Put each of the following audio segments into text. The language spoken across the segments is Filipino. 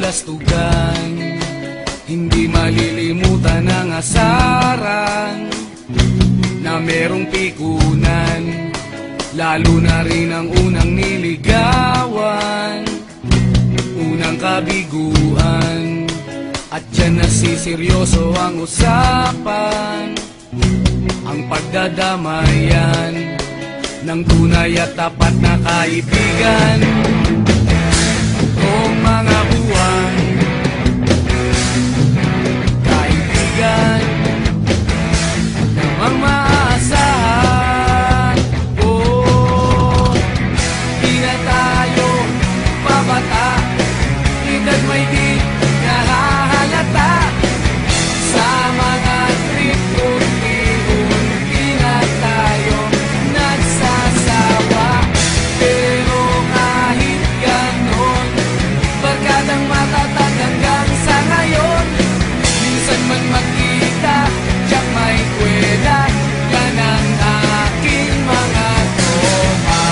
kastugan, hindi malilimutan ang asaran na merong pikunan, lalo na rin ang unang niligawan, unang kabiguan. At dyan nasiseryoso ang usapan, ang pagdadamayan ng tunay at tapat na kaibigan. Kung mga buwan, kaibigan namang maaasahan. Oh, di na tayo babata, edad may di nahahalata. Sa mga trip unti-unti na tayo nagsasawa. Pero kahit ganon, barkadang matatag hanggang sa ngayon. Minsan man magkita, tiyak may kwela, yan ang aking mga tropa.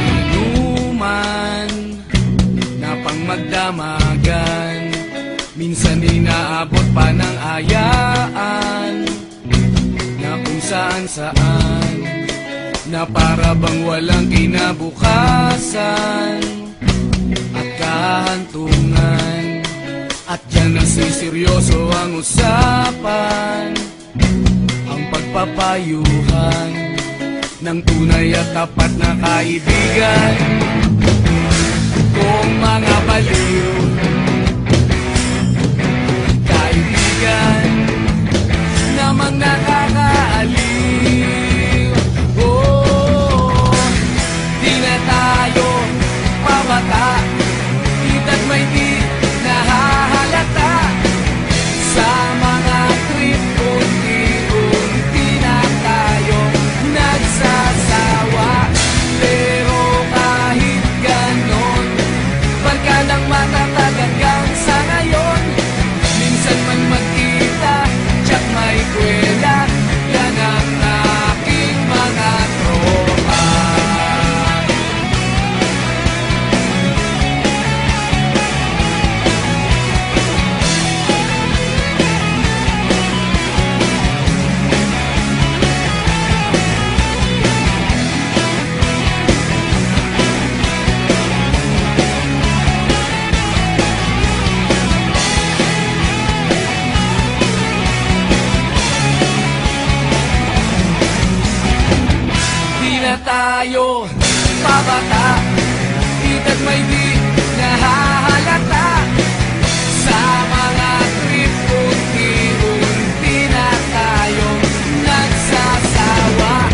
Inuman na pang magdamagan, minsan inaabot pa ng ayaan, na kung saan-saan, na para bang walang kinabukasan at kahantungan. At dyan nasiseryoso ang usapan, ang pagpapayuhan ng tunay at tapat na kaibigan. Kung mga baliw, kaibigan namang nakakaaliw. Oh, di na tayo pabata, edad may di nahahalata. Sa mga trip unti-unti na tayo nagsasawa. Pero kahit ganon, barkadang matatag hanggang sa ngayon. Minsan man magkita, tiyak may kwela, yan ang aking mga tropa. Di na tayo pabata, edad may di nahahalata. Sa mga trip unti-unti na tayo nagsasawa.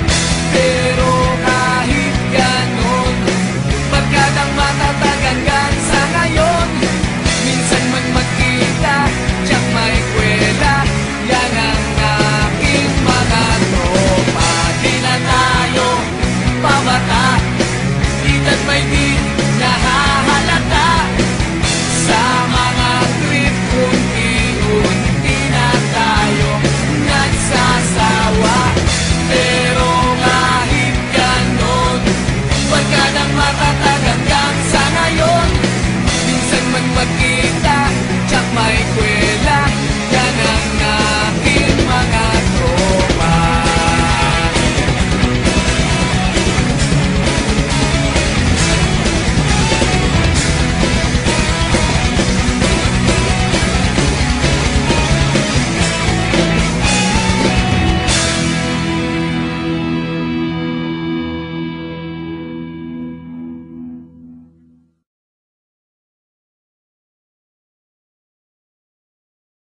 Pero kahit ganon, barkadang matatag hanggang sa ngayon. Minsan man magkita, tiyak may kwela, yan ang aking mga tropa. Di na tayo pabata, edad may di